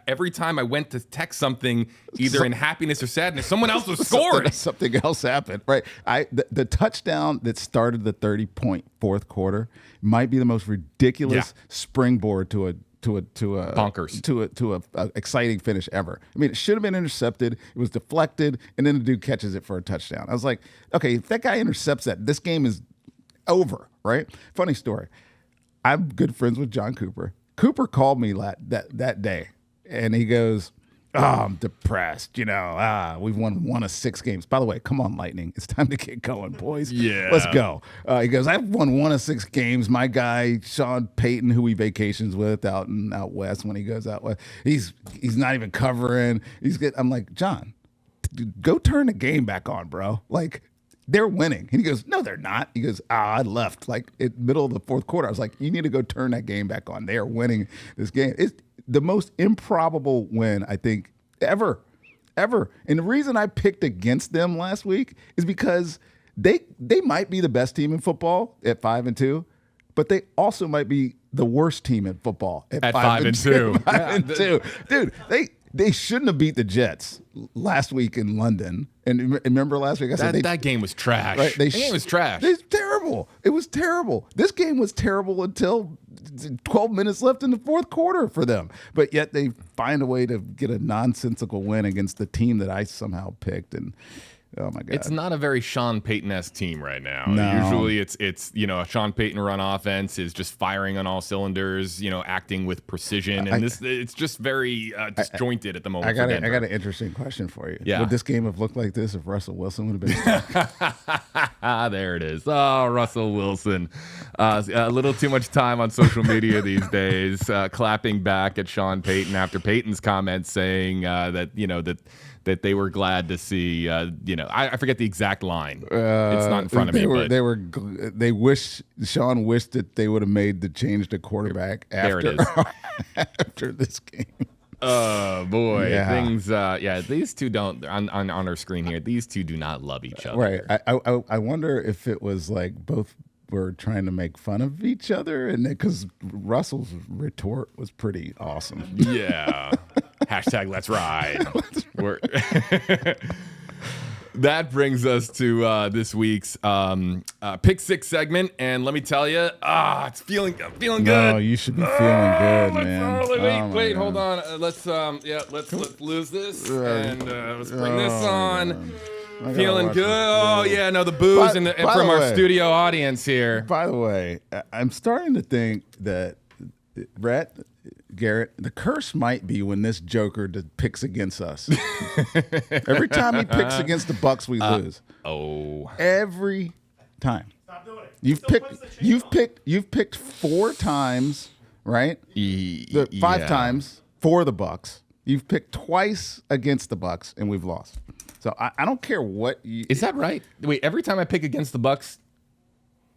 every time I went to text something, either in happiness or sadness, someone else was scoring. Something else happened, right? The touchdown that started the 30-point fourth quarter might be the most ridiculous springboard to a bonkers to a exciting finish ever. I mean, it should have been intercepted. It was deflected, and then the dude catches it for a touchdown. I was like, okay, if that guy intercepts that, this game is over, right? Funny story. I'm good friends with John Cooper. Cooper called me that day, and he goes, "Oh, I'm depressed. We've won 1 of 6 games. By the way, come on, Lightning. It's time to get going, boys. Yeah. Let's go." He goes, "I've won 1 of 6 games. My guy, Sean Payton, who he vacations with out west when he goes out west, he's not even covering. I'm like, John, go turn the game back on, bro. Like, they're winning." And he goes, "No, they're not." He goes, "I left like in middle of the 4th quarter." I was like, "You need to go turn that game back on. They are winning this game." It's the most improbable win, I think, ever. And the reason I picked against them last week is because they might be the best team in football at 5-2, but they also might be the worst team in football at 5-2. 5-2. Dude, they shouldn't have beat the Jets last week in London. And remember last week I said that game was trash. Right, that game was trash. It's terrible. It was terrible. This game was terrible until 12 minutes left in the 4th quarter for them. But yet they find a way to get a nonsensical win against the team that I somehow picked. And oh my God, it's not a very Sean Payton-esque team right now. No. Usually it's a Sean Payton run offense is just firing on all cylinders, acting with precision, and it's just very disjointed at the moment. I got an interesting question for you. Yeah. Would this game have looked like this if Russell Wilson would have been? There it is. Oh, Russell Wilson. A little too much time on social media these days, clapping back at Sean Payton after Payton's comments saying that they were glad to see, I forget the exact line. It's not in front of me. Sean wished that they would have made the change to quarterback after, there it is. after this game. Oh boy, Yeah. things. These two don't on our screen here. These two do not love each other. Right. I wonder if it was like both were trying to make fun of each other, and because Russell's retort was pretty awesome. Yeah. Hashtag let's ride. That brings us to this week's Pick 6 segment, and let me tell you, it's feeling good. No, you should be feeling good, man. Wait, hold on. Let's lose this, and let's bring this on. Feeling good. Oh yeah, no, the booze from our studio audience here. By the way, I'm starting to think that Garrett, the curse might be when this Joker picks against us. Every time he picks against the Bucs, we lose. Oh, every time. Stop doing it. You've picked 4 times, right? 5 yeah. times for the Bucs. You've picked twice against the Bucs, and we've lost. So I don't care what you... Is that right? Wait, every time I pick against the Bucs,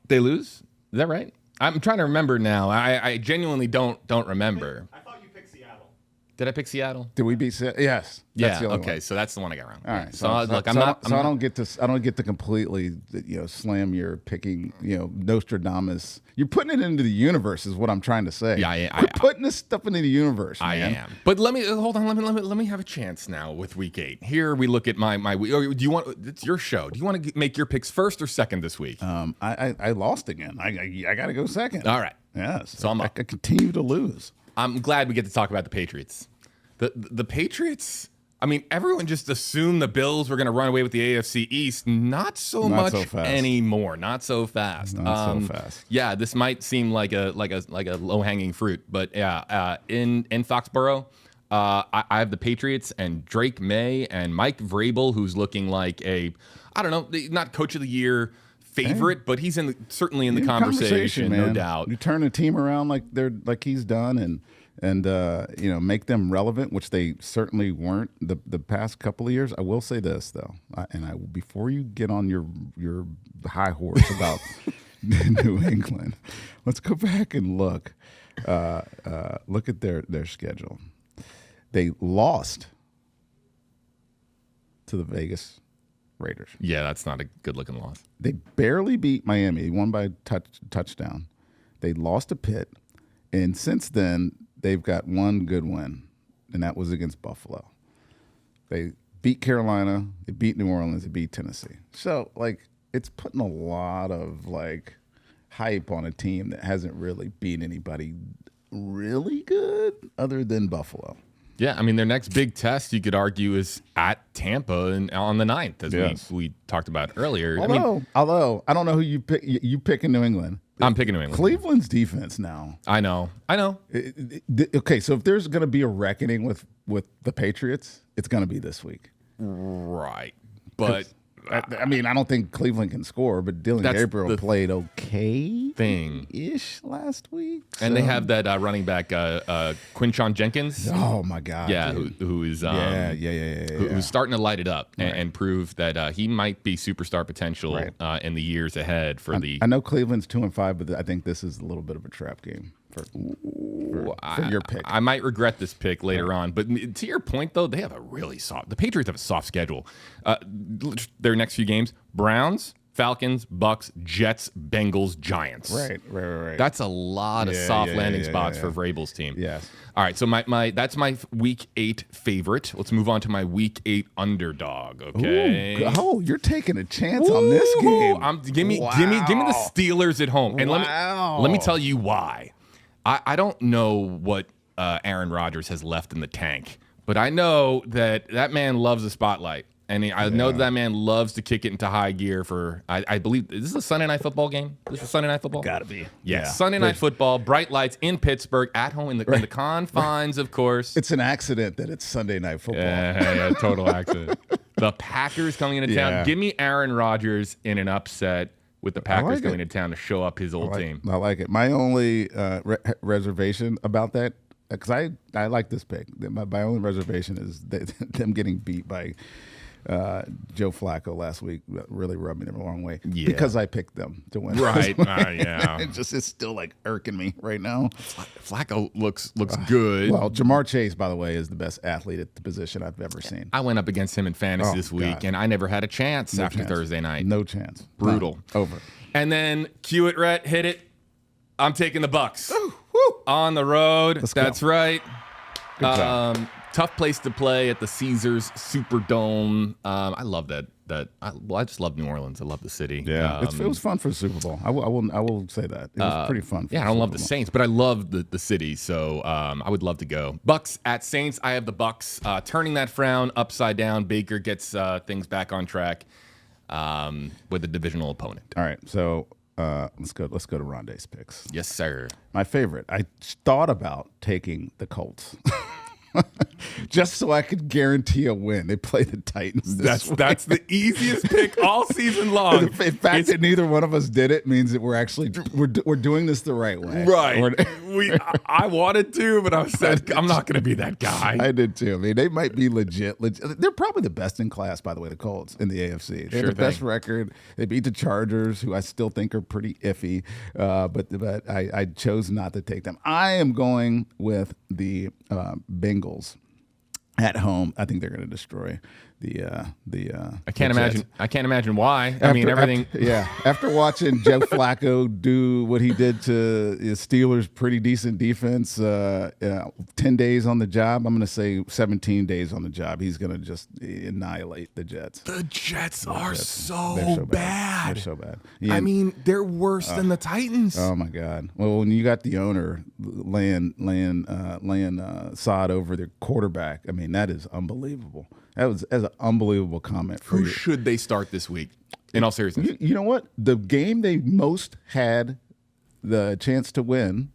they lose? Is that right? I'm trying to remember now. I genuinely don't remember. I thought you picked Seattle. Did I pick Seattle? Did we beat Seattle? Yes. That's the only Okay. one. So that's the one I got wrong. All right. So I don't get to completely slam your picking Nostradamus. You're putting it into the universe is what I'm trying to say. Yeah, We're putting this stuff into the universe. I man. am. But let me hold on. Let me have a chance now with week 8. Here we look at my week. Do you want? It's your show. Do you want to make your picks first or second this week? I lost again. I got to go second. All right. Yes. So I'm I up. continue to lose. I'm glad we get to talk about the Patriots. The Patriots. I mean, everyone just assumed the Bills were going to run away with the AFC East. Not so much anymore. Not so fast. Not so fast. Yeah, this might seem like a low hanging fruit, but yeah, in Foxborough, I have the Patriots and Drake May and Mike Vrabel, who's looking like not coach of the year favorite, but he's certainly in the conversation, man. no doubt. You turn a team around like he's done, and make them relevant, which they certainly weren't the past couple of years. I will say this though, before you get on your high horse about New England, let's go back and look at their schedule. They lost to the Vegas Raiders. Yeah, that's not a good looking loss. They barely beat Miami. They won by a touchdown. They lost to Pitt, and since then they've got one good win, and that was against Buffalo. They beat Carolina, they beat New Orleans, they beat Tennessee. So, it's putting a lot of, hype on a team that hasn't really beat anybody really good other than Buffalo. Yeah, I mean, their next big test, you could argue, is at Tampa on the 9th, as we talked about earlier. Although I don't know who you pick. You pick in New England. I'm picking New England. Cleveland's defense now. I know. Okay, so if there's going to be a reckoning with the Patriots, it's going to be this week. Right. But I mean, I don't think Cleveland can score, but Dylan Gabriel played okay-ish last week. And they have that running back, Quinshon Jenkins. Oh, my God. Yeah, who is who's starting to light it up and prove that he might be superstar potential in the years ahead for the. I know Cleveland's 2-5, but I think this is a little bit of a trap game for your pick. I might regret this pick later on, but to your point, though, they have the Patriots have a soft schedule. Their next few games: Browns, Falcons, Bucs, Jets, Bengals, Giants. Right. That's a lot of soft landing spots for Vrabel's team. Yes. All right, so that's my Week 8 favorite. Let's move on to my Week 8 underdog. Okay. Ooh, you're taking a chance on this game. Give me the Steelers at home, and let me tell you why. I don't know what Aaron Rodgers has left in the tank, but I know that man loves the spotlight. And I know that man loves to kick it into high gear for, I believe, is this a Sunday Night Football game? This is Sunday Night Football? Gotta be. Yeah. Sunday Night Football, bright lights in Pittsburgh, at home in the confines, of course. It's an accident that it's Sunday Night Football. Yeah, total accident. The Packers coming into town. Yeah. Give me Aaron Rodgers in an upset with the Packers coming to town to show up his old team. I like it. My only reservation about that, because I like this pick. My only reservation is them getting beat by Joe Flacco last week really rubbed me the wrong way because I picked them to win. Right. Yeah. It's still like irking me right now. Flacco looks good. Well, Jamar Chase, by the way, is the best athlete at the position I've ever seen. I went up against him in fantasy this week, and I never had a chance after Thursday night. No chance. Brutal. Over. And then cue it, Rhett, hit it. I'm taking the Bucs on the road. That's right. Good job. Tough place to play at the Caesars Superdome. I love that. I just love New Orleans. I love the city. Yeah, it was fun for the Super Bowl. I will say that it was pretty fun. I don't love the Saints, but I love the city. So I would love to go. Bucs at Saints. I have the Bucs turning that frown upside down. Baker gets things back on track with a divisional opponent. All right, so let's go to Rondé's picks. Yes, sir. My favorite. I thought about taking the Colts. Just so I could guarantee a win. They play the Titans this week. That's the easiest pick all season long. The fact that neither one of us did it means that we're doing this the right way. Right. I wanted to, but I said I'm not going to be that guy. I did too. I mean, they might be legit. They're probably the best in class, by the way, the Colts in the AFC. They have the best record. They beat the Chargers, who I still think are pretty iffy. But I chose not to take them. I am going with the Bengals at home. I think they're going to destroy the I can't imagine why. Everything. After watching Joe Flacco do what he did to the Steelers' pretty decent defense, 10 days on the job. I'm going to say 17 days on the job. He's going to just annihilate the Jets. The Jets are so bad. They're so bad. Yeah. I mean, they're worse than the Titans. Oh my God. Well, when you got the owner laying sod over their quarterback, I mean, that is unbelievable. That was an unbelievable comment. Who should they start this week? In all seriousness, you know what? The game they most had the chance to win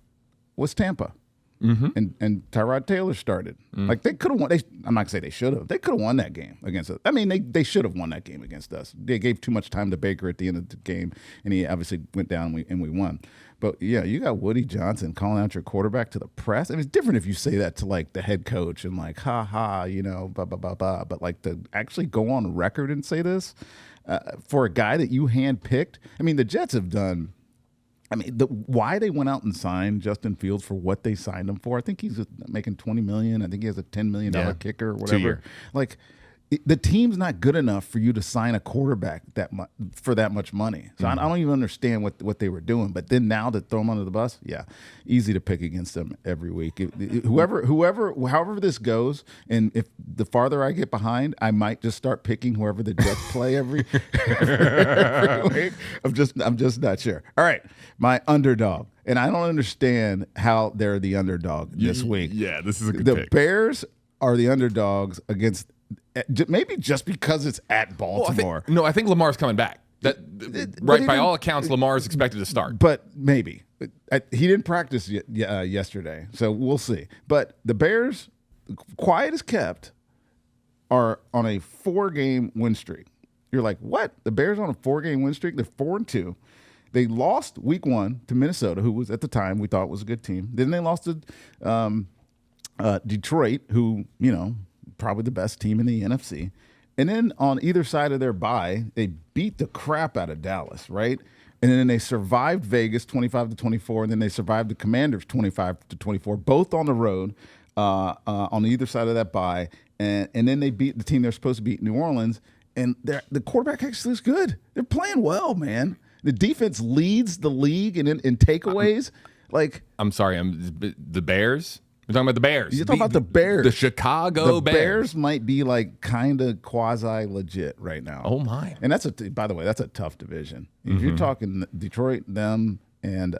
was Tampa, and Tyrod Taylor started. Like they could have won. I'm not gonna say they should have. They could have won that game against us. I mean, they should have won that game against us. They gave too much time to Baker at the end of the game, and he obviously went down and we won. But yeah, you got Woody Johnson calling out your quarterback to the press. I mean, it's different if you say that to like the head coach and like, ha ha, blah, blah, blah, blah. But like to actually go on record and say this for a guy that you handpicked. I mean, the Jets have done. I mean, why they went out and signed Justin Fields for what they signed him for. I think he's making $20 million. I think he has a $10 million kicker or whatever. Like, the team's not good enough for you to sign a quarterback for that much money. So I don't even understand what they were doing. But then now to throw them under the bus, easy to pick against them every week. However this goes, and if the farther I get behind, I might just start picking whoever the Jets play every week. I'm just not sure. All right, my underdog. And I don't understand how they're the underdog this week. Yeah, this is a good pick. pick. The Bears are the underdogs against. Maybe just because it's at Baltimore. I think Lamar's coming back. Right, by all accounts, Lamar is expected to start. But maybe. He didn't practice yesterday, so we'll see. But the Bears, quiet as kept, are on a 4-game win streak. You're like, what? The Bears on a 4-game win streak? They're 4-2. They lost week 1 to Minnesota, who was at the time we thought was a good team. Then they lost to Detroit, who, probably the best team in the NFC. And then on either side of their bye, they beat the crap out of Dallas, right? And then they survived Vegas 25-24, and then they survived the Commanders 25-24, both on the road on either side of that bye. And then they beat the team they're supposed to beat, New Orleans. And the quarterback actually is good. They're playing well, man. The defense leads the league in takeaways. I'm sorry, the Bears? We're talking about the Bears. You're talking about the Bears. The Chicago Bears. The Bears might be kind of quasi-legit right now. Oh, my. And by the way, that's a tough division. If you're talking Detroit, them, and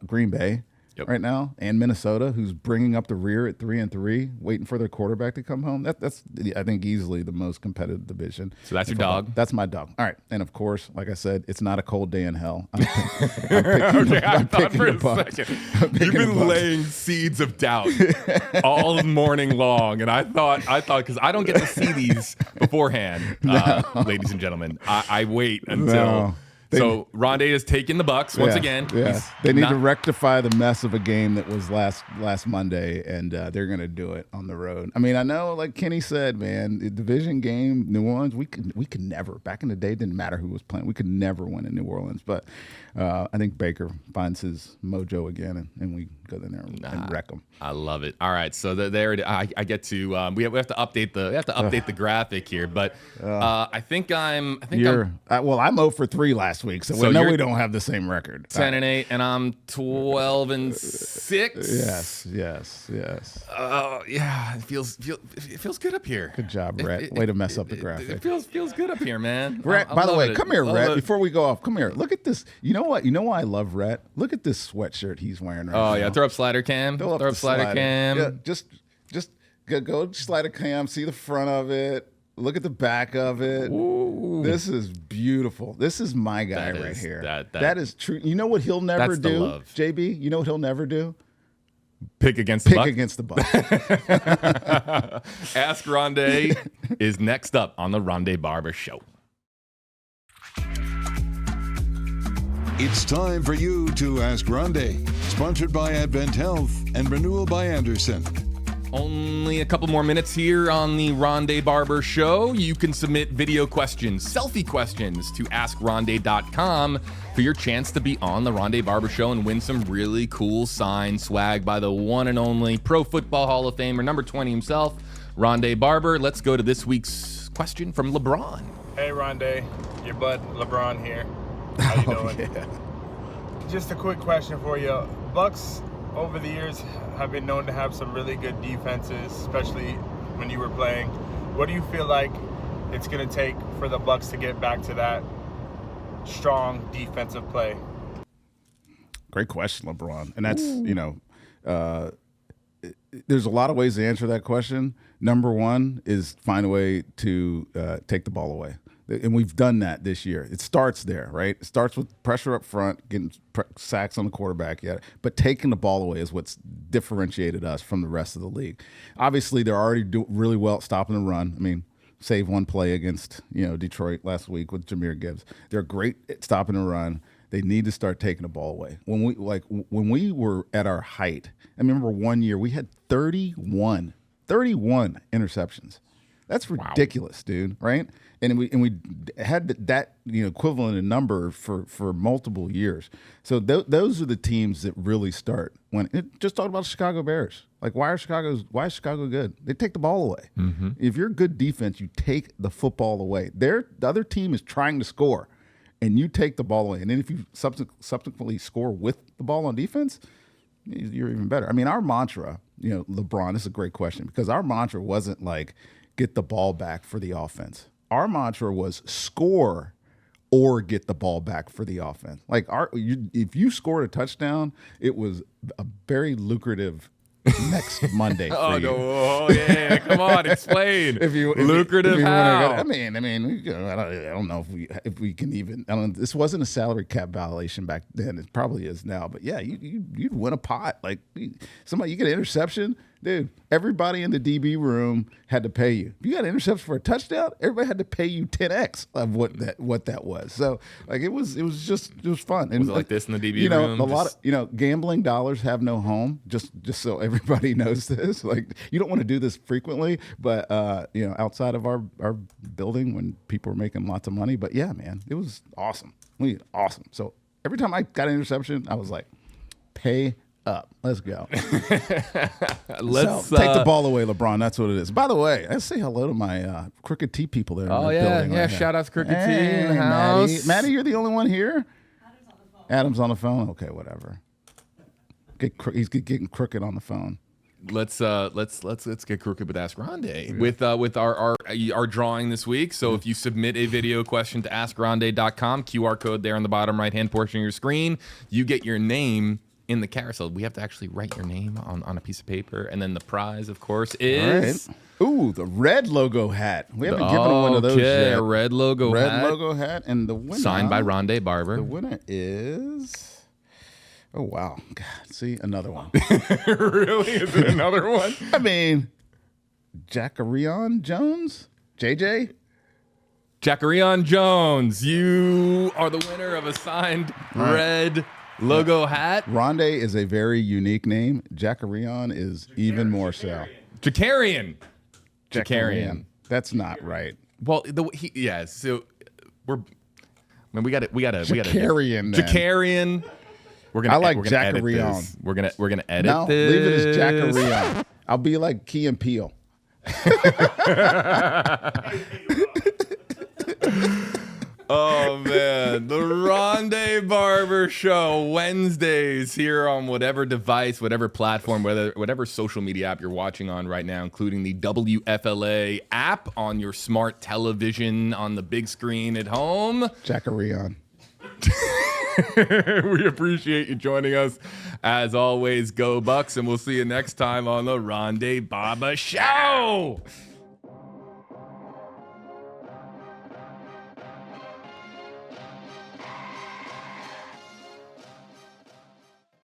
Green Bay right now, and Minnesota, who's bringing up the rear at 3-3, waiting for their quarterback to come home, that's I think, easily the most competitive division. So that's your dog? That's my dog. All right. And, of course, like I said, it's not a cold day in hell. I'm thought for a second. You've been laying seeds of doubt all morning long. And I thought, because I don't get to see these beforehand, ladies and gentlemen. I wait until... No. So Rondé is taking the Bucs once again. Yeah. They need to rectify the mess of a game that was last Monday, and they're going to do it on the road. I mean, I know, like Kenny said, man, the division game, New Orleans, we could never. Back in the day, it didn't matter who was playing. We could never win in New Orleans. But I think Baker finds his mojo again, and we go in there and wreck them. I love it. All right, so I get to we have to update the graphic here, but I think I'm 0-for-3 last week, so we know we don't have the same record. 10-8, and I'm 12-6. Yes. Yeah, it feels good up here. Good job, Rhett. Way to mess up the graphic. It feels good up here, man. Rhett, by the way, come here, Rhett. Before we go off, come here. Look at this. You know what? You know why I love Rhett? Look at this sweatshirt he's wearing right now. Oh yeah, throw up slider cam. Throw up slider cam. Yeah, just go slider cam. See the front of it. Look at the back of it. Ooh. This is beautiful. This is my guy right here. That is true. You know what he'll never do, JB? You know what he'll never do? Pick against the Bucs. Ask Rondé is next up on the Rondé Barber Show. It's time for you to Ask Rondé, sponsored by Advent Health and Renewal by Andersen. Only a couple more minutes here on the Rondé Barber Show. You can submit video questions, selfie questions to AskRondé.com for your chance to be on the Rondé Barber Show and win some really cool signed swag by the one and only Pro Football Hall of Famer, number 20 himself, Rondé Barber. Let's go to this week's question from LeBron. Hey, Rondé, your bud LeBron here. How you doing? Yeah. Just a quick question for you. Bucs over the years have been known to have some really good defenses, especially when you were playing. What do you feel like it's going to take for the Bucs to get back to that strong defensive play? Great question, LeBron. And that's, there's a lot of ways to answer that question. Number one is find a way to take the ball away. And we've done that this year. It starts there, right? It starts with pressure up front, getting sacks on the quarterback, but taking the ball away is what's differentiated us from the rest of the league. Obviously, they're already doing really well at stopping the run. I mean, save one play against Detroit last week with Jahmyr Gibbs. They're great at stopping the run. They need to start taking the ball away. When we were at our height, I remember one year we had 31 interceptions. That's ridiculous, dude, right? And we had that equivalent in number for multiple years. So those are the teams that really start. Just talk about the Chicago Bears. Like, why is Chicago good? They take the ball away. Mm-hmm. If you're a good defense, you take the football away. The other team is trying to score, and you take the ball away. And then if you subsequently score with the ball on defense, you're even better. I mean, our mantra, LeBron, this is a great question, because our mantra wasn't like get the ball back for the offense. Our mantra was score or get the ball back for the offense. Like if you scored a touchdown, it was a very lucrative next Monday. For you. Oh yeah, come on, explain. Lucrative how? I mean, I don't know if we can even. I don't. This wasn't a salary cap violation back then. It probably is now. But yeah, you'd win a pot. Like somebody, you get an interception, dude. Everybody in the DB room had to pay you. If you got an interception for a touchdown, everybody had to pay you 10x of what that was. So like it was fun. And was it like this in the DB room? A lot of gambling dollars have no home. Just so everybody knows this. Like you don't want to do this frequently, but outside of our building when people were making lots of money. But yeah, man, it was awesome. Awesome. So every time I got an interception, I was like, pay up. Let's go. Let's take the ball away, LeBron. That's what it is. By the way, let's say hello to my Crooked T people there. Oh yeah, right shout out to Crooked T in the Maddie. house. Maddie, you're the only one here. Adam's on the phone. Okay, whatever. He's getting crooked on the phone. Let's get crooked with Ask Rondé with our drawing this week. So if you submit a video question to AskRondé.com, QR code there on the bottom right hand portion of your screen, you get your name in the carousel. We have to actually write your name on a piece of paper, and then the prize, of course, is ooh, the red logo hat. We haven't given one of those yet. A red logo hat, and the winner signed by Rondé Barber. The winner is. Oh wow! God, see another one. Really? Is it another one? I mean, Jacarion Jones, JJ. Jacarion Jones, you are the winner of a signed red logo hat. Rondé is a very unique name. Jacarion is even more so. Jacarion. That's not right. Well, so we got it. Jacarion. Jacarion. I like Jacarion. We're gonna edit no, this. Leave it as Jacarion. I'll be like Key and Peele. Oh man, the Rondé Barber Show Wednesdays here on whatever device, whatever platform, whatever social media app you're watching on right now, including the WFLA app on your smart television on the big screen at home. Jacarion. We appreciate you joining us. As always, go Bucs, and we'll see you next time on the Rondé Barber Show.